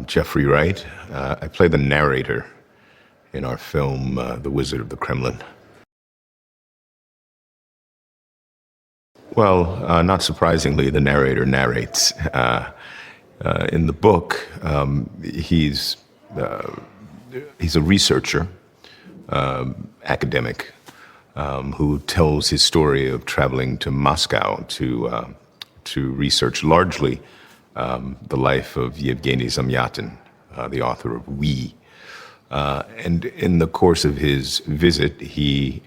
Jeffrey Wright. I play the narrator in our film, The Wizard of the Kremlin. Well, not surprisingly, the narrator narrates. In the book, he's a researcher, academic, who tells his story of traveling to Moscow to research largely the life of Yevgeny Zamyatin, the author of We. And in the course of his visit, he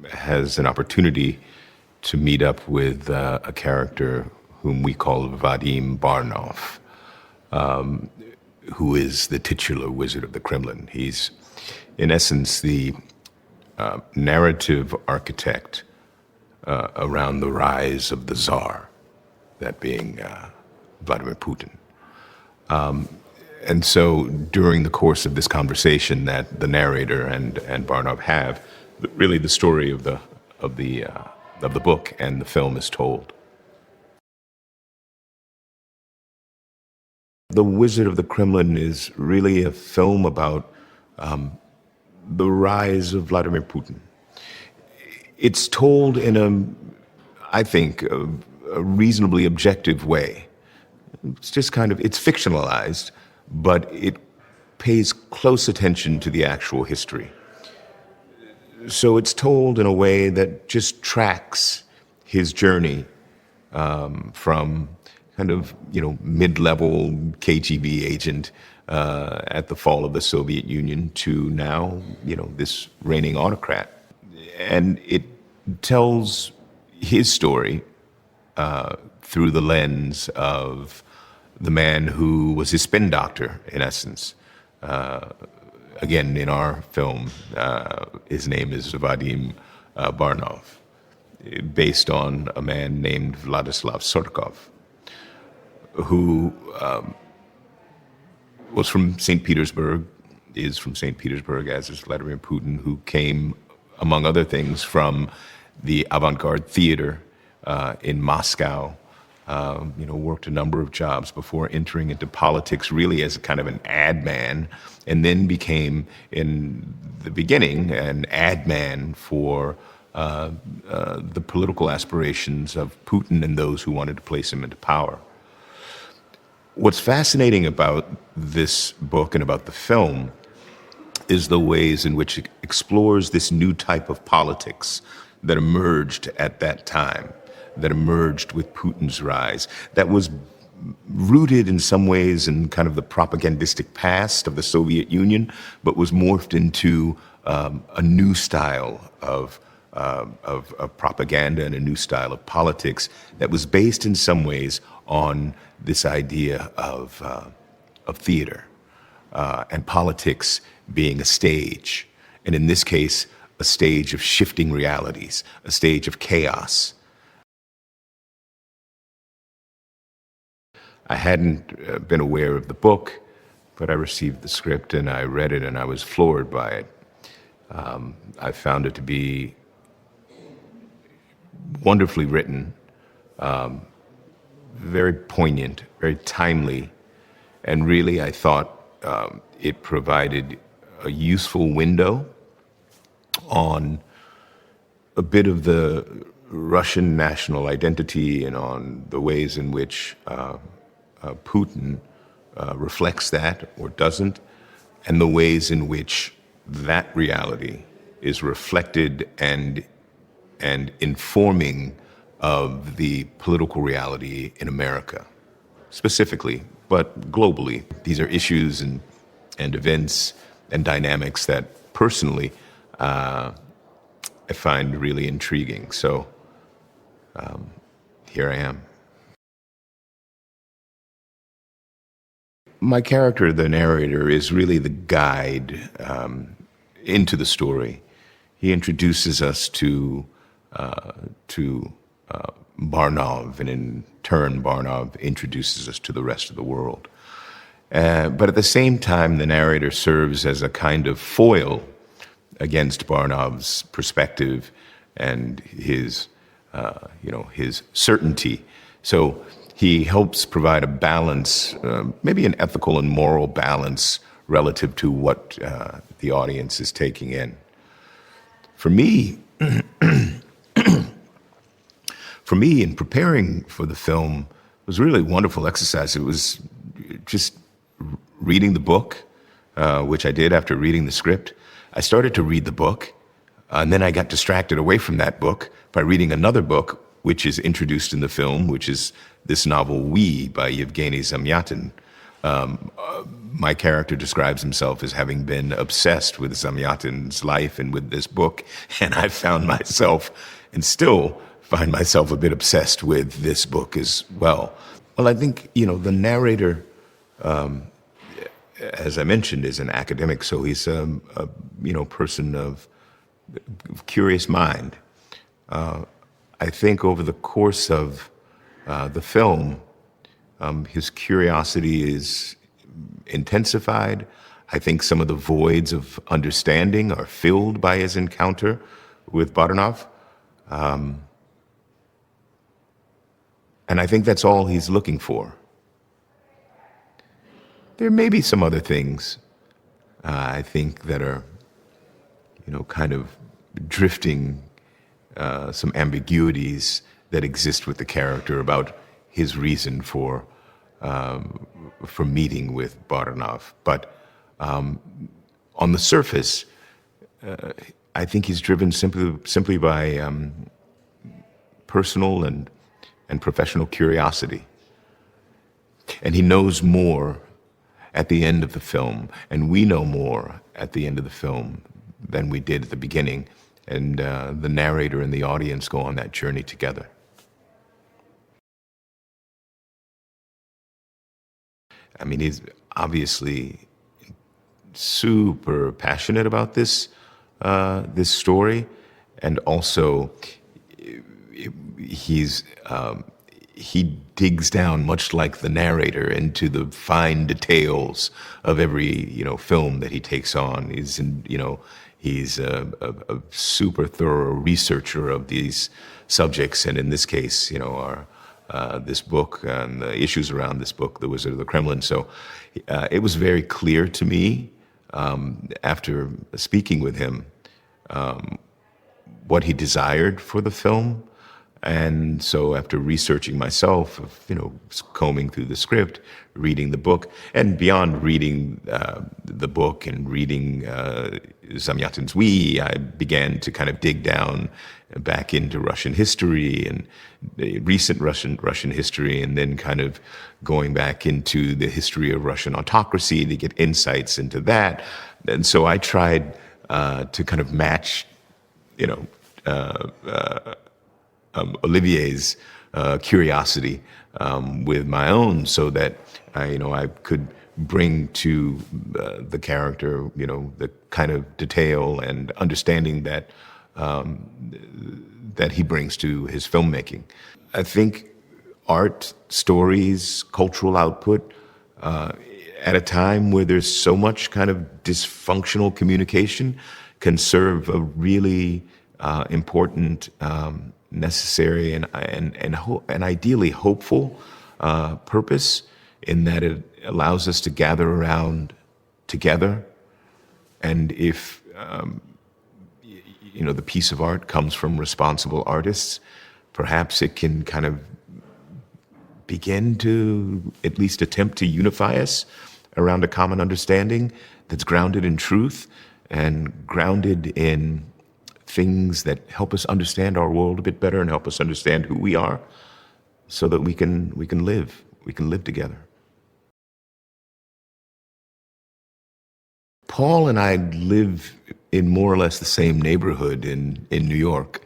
has an opportunity to meet up with a character whom we call Vadim Barnov, who is the titular wizard of the Kremlin. He's, in essence, the narrative architect around the rise of the Tsar, that being Vladimir Putin. And so during the course of this conversation that the narrator and Barnov have, really the story of the book and the film is told. The Wizard of the Kremlin is really a film about the rise of Vladimir Putin. It's told in I think, a reasonably objective way. It's just it's fictionalized, but it pays close attention to the actual history. So it's told in a way that just tracks his journey from mid-level KGB agent at the fall of the Soviet Union to now, this reigning autocrat. And it tells his story through the lens of the man who was his spin doctor, in essence. Again, in our film, his name is Vadim Barnov, based on a man named Vladislav Surkov, who was from St. Petersburg, is from St. Petersburg, as is Vladimir Putin, who came, among other things, from the avant-garde theater in Moscow, worked a number of jobs before entering into politics really as a kind of an ad man, and then became, in the beginning, an ad man for the political aspirations of Putin and those who wanted to place him into power. What's fascinating about this book and about the film is the ways in which it explores this new type of politics that emerged at that time, that emerged with Putin's rise, that was rooted in some ways in kind of the propagandistic past of the Soviet Union, but was morphed into a new style of propaganda and a new style of politics that was based in some ways on this idea of theater and politics being a stage, and in this case, a stage of shifting realities, a stage of chaos. I hadn't been aware of the book, but I received the script and I read it and I was floored by it. I found it to be wonderfully written, very poignant, very timely, and really I thought it provided a useful window on a bit of the Russian national identity and on the ways in which Putin reflects that or doesn't, and the ways in which that reality is reflected and informing of the political reality in America, specifically, but globally. These are issues and events and dynamics that personally I find really intriguing. So here I am. My character, the narrator, is really the guide into the story. He introduces us to Barnov, and in turn, Barnov introduces us to the rest of the world. But at the same time, the narrator serves as a kind of foil against Barnov's perspective and his certainty. So he helps provide a balance, maybe an ethical and moral balance relative to what the audience is taking in. For me, in preparing for the film, it was really a wonderful exercise. It was just reading the book, which I did after reading the script. I started to read the book, and then I got distracted away from that book by reading another book, which is introduced in the film, which is this novel, We, by Yevgeny Zamyatin. My character describes himself as having been obsessed with Zamyatin's life and with this book, and I found myself, and still find myself, a bit obsessed with this book as well. Well, I think, the narrator, as I mentioned, is an academic, so he's a person of curious mind. I think over the course of the film, his curiosity is intensified. I think some of the voids of understanding are filled by his encounter with Baranov. And I think that's all he's looking for. There may be some other things, I think, that are, kind of drifting, some ambiguities that exist with the character about his reason for meeting with Baranov. But on the surface, I think he's driven simply by personal and professional curiosity. And he knows more at the end of the film, and we know more at the end of the film than we did at the beginning, and the narrator and the audience go on that journey together. I mean, he's obviously super passionate about this story, and also he digs down, much like the narrator, into the fine details of every film that he takes on. He's a super thorough researcher of these subjects, and in this case, this book and the issues around this book, The Wizard of the Kremlin. So it was very clear to me after speaking with him what he desired for the film. And so after researching myself, combing through the script, reading the book, and beyond reading the book and reading Zamyatin's We, I began to kind of dig down back into Russian history and recent Russian history, and then kind of going back into the history of Russian autocracy to get insights into that. And so I tried to kind of match, Olivier's curiosity with my own, so that I could bring to the character, the kind of detail and understanding that that he brings to his filmmaking. I think art, stories, cultural output, at a time where there's so much kind of dysfunctional communication, can serve a really important, necessary, and ideally hopeful purpose, in that it allows us to gather around together. And if the piece of art comes from responsible artists, perhaps it can kind of begin to at least attempt to unify us around a common understanding that's grounded in truth and grounded in things that help us understand our world a bit better and help us understand who we are, so that we can live together. Paul and I live in more or less the same neighborhood in New York.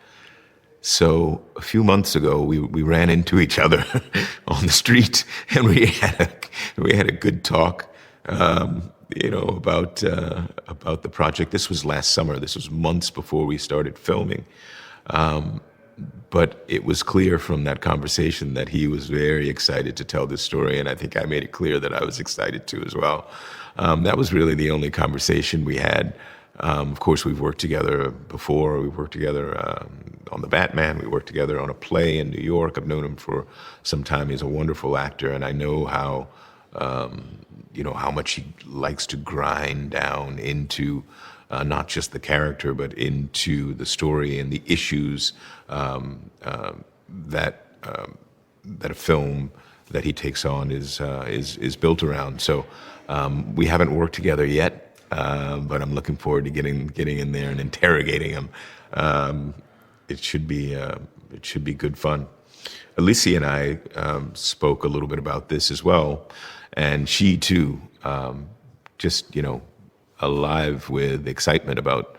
So a few months ago, we ran into each other on the street, and we had a good talk, about the project. This was last summer. This was months before we started filming. But it was clear from that conversation that he was very excited to tell this story, and I think I made it clear that I was excited too as well. That was really the only conversation we had Of course, we've worked together before. We've worked together on The Batman. We worked together on a play in New York. I've known him for some time. He's a wonderful actor, and I know how, how much he likes to grind down into not just the character, but into the story and the issues that a film that he takes on is built around. So we haven't worked together yet. But I'm looking forward to getting in there and interrogating him. It should be good fun. Alicia and I spoke a little bit about this as well, and she too, just alive with excitement about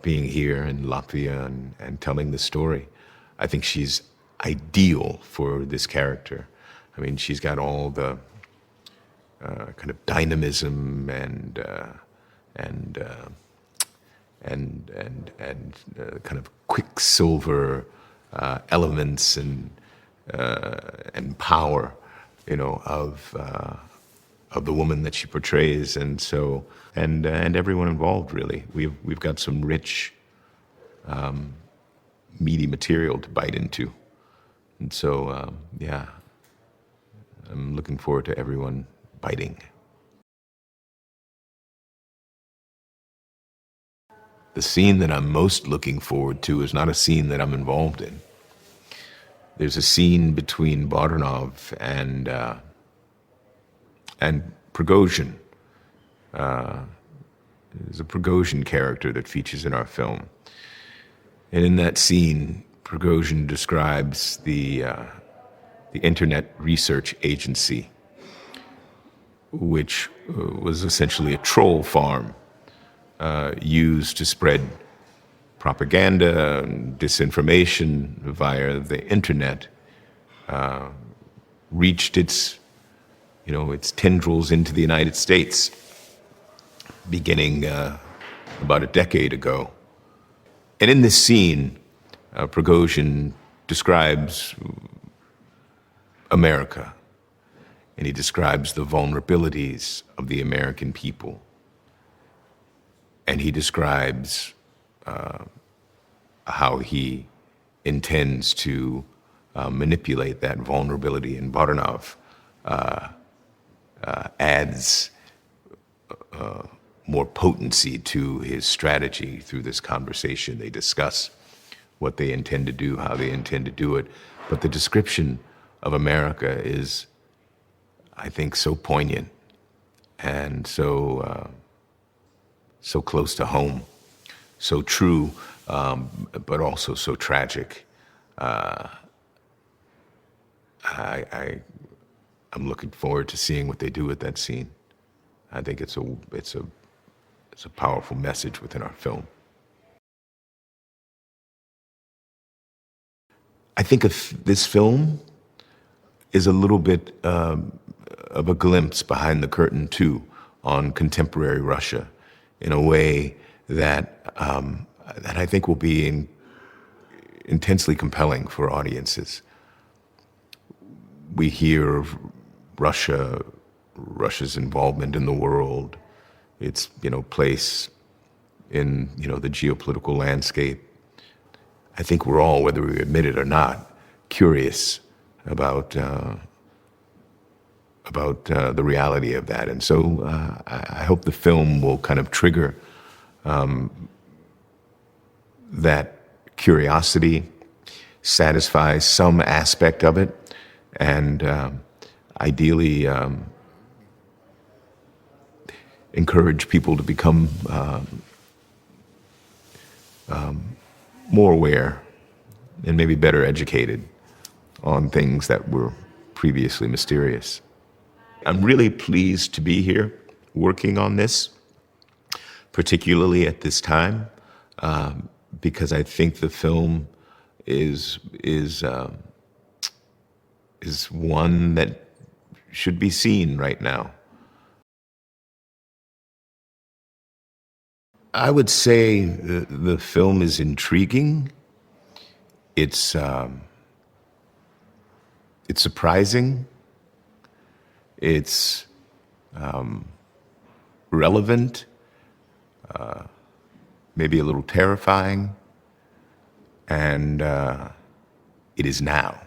being here in Latvia and telling the story. I think she's ideal for this character. I mean, she's got all the kind of dynamism and kind of quicksilver elements and power, of the woman that she portrays, and so and everyone involved really. We've got some rich, meaty material to bite into, and so yeah, I'm looking forward to everyone biting. The scene that I'm most looking forward to is not a scene that I'm involved in. There's a scene between Baranov and Prigozhin. There's a Prigozhin character that features in our film. And in that scene, Prigozhin describes the Internet Research Agency, which was essentially a troll farm used to spread propaganda and disinformation via the internet, reached its tendrils into the United States beginning about a decade ago. And in this scene, Prigozhin describes America, and he describes the vulnerabilities of the American people. And he describes how he intends to manipulate that vulnerability. And Baranov adds more potency to his strategy through this conversation. They discuss what they intend to do, how they intend to do it. But the description of America is, I think, so poignant and so close to home, so true, but also so tragic. I'm looking forward to seeing what they do with that scene. I think it's a powerful message within our film. I think this film is a little bit of a glimpse behind the curtain too on contemporary Russia, in a way that I think will be intensely compelling for audiences. We hear of Russia's involvement in the world, its place in the geopolitical landscape. I think we're all, whether we admit it or not, curious about the reality of that. And so I hope the film will kind of trigger that curiosity, satisfy some aspect of it, and ideally encourage people to become more aware and maybe better educated on things that were previously mysterious. I'm really pleased to be here working on this, particularly at this time, because I think the film is one that should be seen right now. I would say the film is intriguing. It's surprising. It's relevant. maybe a little terrifying, and it is now.